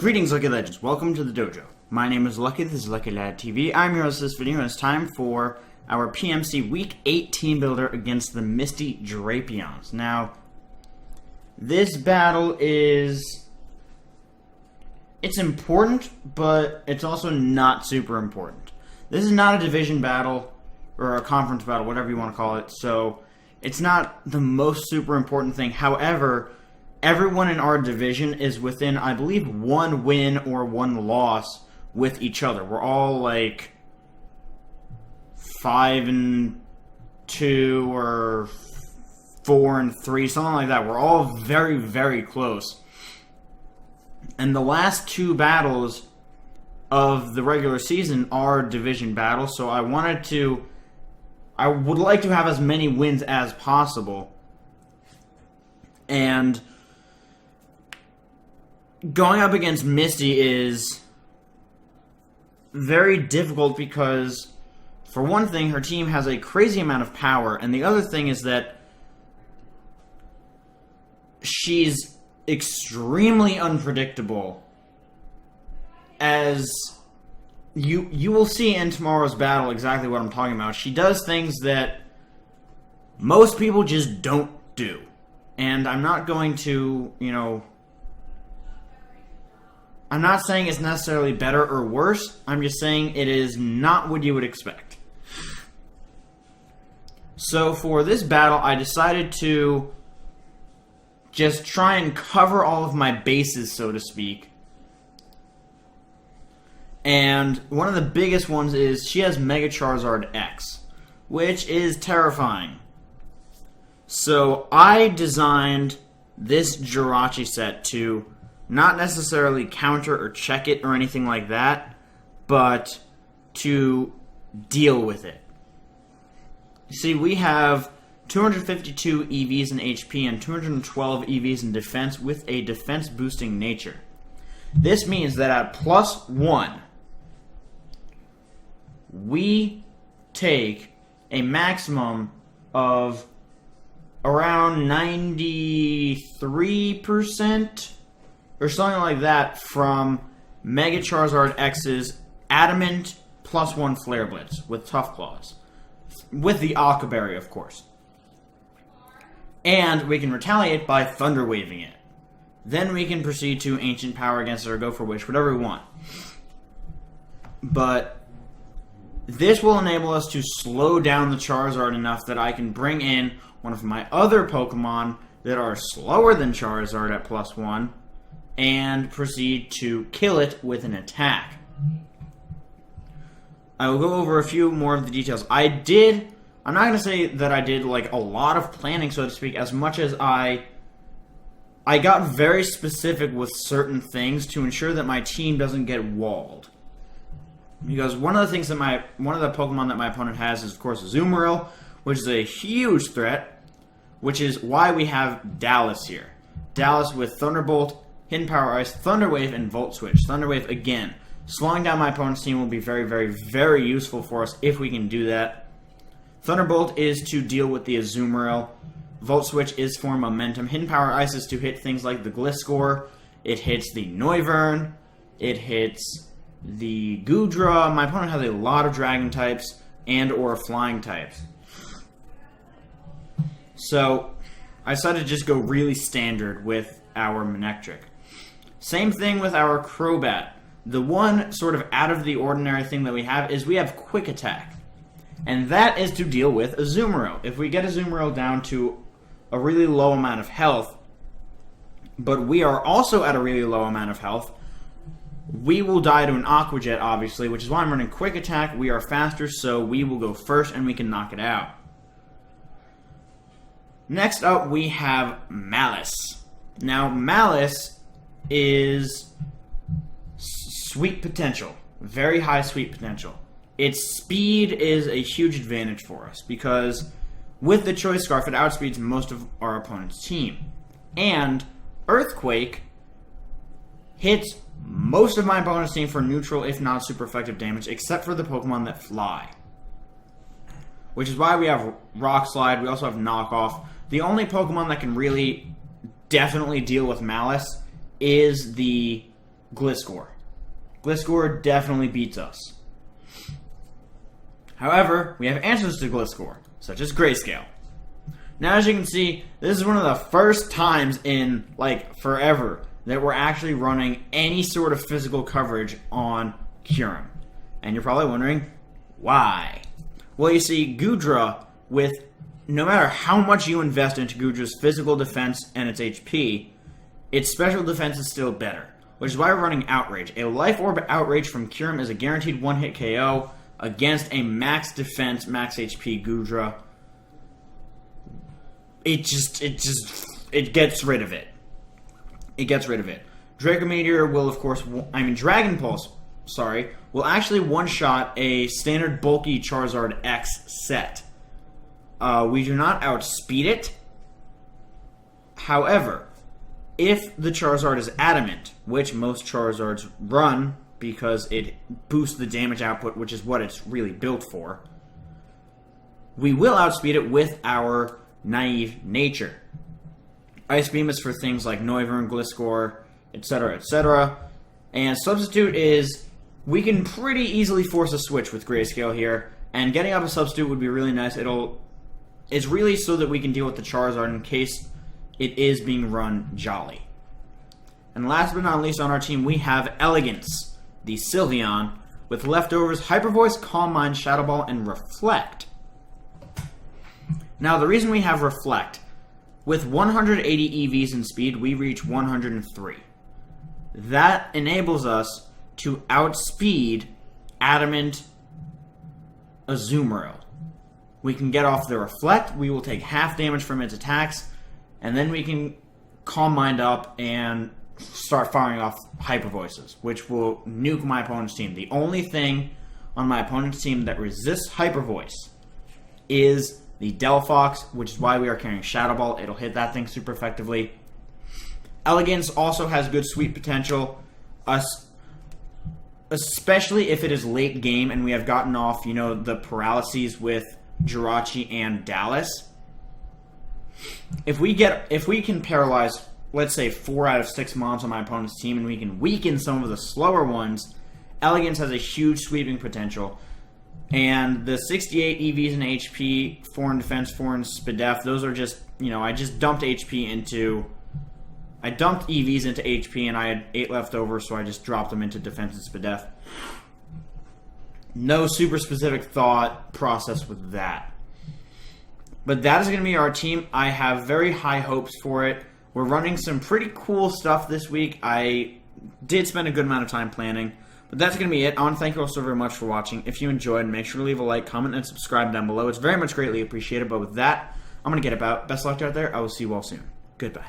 Greetings, Lucky Legends. Welcome to the dojo. My name is Lucky. This is Lucky Lad TV. I'm your host of this video, and it's time for our PMC Week 8 team builder against the Misty Drapions. Now, this battle is... it's important, but it's also not super important. This is not a division battle, or a conference battle, whatever you want to call it, so it's not the most super important thing. However, everyone in our division is within, I believe, 1 win or 1 loss with each other. We're all like 5-2 or 4-3, something like that. We're all very, very close. And the last 2 battles of the regular season are division battles, so I would like to have as many wins as possible. And going up against Misty is very difficult because, for one thing, her team has a crazy amount of power, and the other thing is that she's extremely unpredictable. As you will see in tomorrow's battle exactly what I'm talking about. She does things that most people just don't do. And I'm not going to, I'm not saying it's necessarily better or worse. I'm just saying it is not what you would expect. So for this battle, I decided to just try and cover all of my bases, so to speak. And one of the biggest ones is she has Mega Charizard X, which is terrifying. So I designed this Jirachi set to not necessarily counter or check it or anything like that, but to deal with it. You see, we have 252 EVs in HP and 212 EVs in defense with a defense boosting nature. This means that at +1, we take a maximum of around 93% or something like that from Mega Charizard X's Adamant +1 Flare Blitz with Tough Claws. With the Aqua Berry, of course. And we can retaliate by Thunder Waving it. Then we can proceed to Ancient Power against it or go for Wish, whatever we want. But this will enable us to slow down the Charizard enough that I can bring in one of my other Pokemon that are slower than Charizard at +1 and proceed to kill it with an attack. I will go over a few more of the details. I'm not going to say that I did like a lot of planning, so to speak, as much as I got very specific with certain things to ensure that my team doesn't get walled. Because one of the Pokemon that my opponent has is, of course, Azumarill, which is a huge threat, which is why we have Dallas here. Dallas with Thunderbolt, Hidden Power Ice, Thunder Wave, and Volt Switch. Thunder Wave, again, slowing down my opponent's team will be very, very, very useful for us if we can do that. Thunderbolt is to deal with the Azumarill. Volt Switch is for momentum. Hidden Power Ice is to hit things like the Gliscor. It hits the Noivern. It hits the Goodra. My opponent has a lot of Dragon types and or Flying types. So I decided to just go really standard with our Manectric. Same thing with our Crobat. The one sort of out of the ordinary thing that we have is we have Quick Attack. And that is to deal with Azumarill. If we get Azumarill down to a really low amount of health, but we are also at a really low amount of health, we will die to an Aqua Jet, obviously, which is why I'm running Quick Attack. We are faster, so we will go first and we can knock it out. Next up, we have Malice. Now, Malice is sweet potential. Very high sweet potential. Its speed is a huge advantage for us because with the Choice Scarf, it outspeeds most of our opponent's team. And Earthquake hits most of my opponent's team for neutral, if not super effective damage, except for the Pokemon that fly. Which is why we have Rock Slide. We also have Knockoff. The only Pokemon that can really definitely deal with Malice is the Gliscor. Gliscor definitely beats us. However, we have answers to Gliscor, such as Grayscale. Now, as you can see, this is one of the first times in, like, forever that we're actually running any sort of physical coverage on Kyurem. And you're probably wondering, why? Well, you see, Goodra, with no matter how much you invest into Goodra's physical defense and its HP, its special defense is still better, which is why we're running Outrage. A Life Orb Outrage from Kyurem is a guaranteed one-hit KO against a max defense, max HP Goodra. It gets rid of it. It gets rid of it. Draco Meteor will, of course, Dragon Pulse, will actually one-shot a standard bulky Charizard X set. We do not outspeed it. However, if the Charizard is adamant, which most Charizards run because it boosts the damage output, which is what it's really built for, we will outspeed it with our naive nature. Ice Beam is for things like Noivern, Gliscor, etc., etc. And Substitute is, we can pretty easily force a switch with Grayscale here, and getting up a Substitute would be really nice. It's really so that we can deal with the Charizard in case it is being run Jolly. And last but not least on our team, we have Elegance, the Sylveon, with leftovers Hyper Voice, Calm Mind, Shadow Ball, and Reflect. Now, the reason we have Reflect, with 180 EVs in speed, we reach 103. That enables us to outspeed Adamant Azumarill. We can get off the Reflect, we will take half damage from its attacks, and then we can Calm Mind up and start firing off Hyper Voices, which will nuke my opponent's team. The only thing on my opponent's team that resists Hyper Voice is the Delphox, which is why we are carrying Shadow Ball. It'll hit that thing super effectively. Elegance also has good sweep potential, especially if it is late game and we have gotten off, the paralyses with Jirachi and Dallas. If we can paralyze, let's say, 4 out of 6 mobs on my opponent's team, and we can weaken some of the slower ones, Elegance has a huge sweeping potential. And the 68 EVs in HP, 4 in defense, 4 in SPDF, those are just, I just dumped EVs into HP, and I had 8 left over, so I just dropped them into defense and SPDF. No super specific thought process with that. But that is going to be our team. I have very high hopes for it. We're running some pretty cool stuff this week. I did spend a good amount of time planning. But that's going to be it. I want to thank you all so very much for watching. If you enjoyed, make sure to leave a like, comment, and subscribe down below. It's very much greatly appreciated. But with that, I'm going to get about. Best of luck out there. I will see you all soon. Goodbye.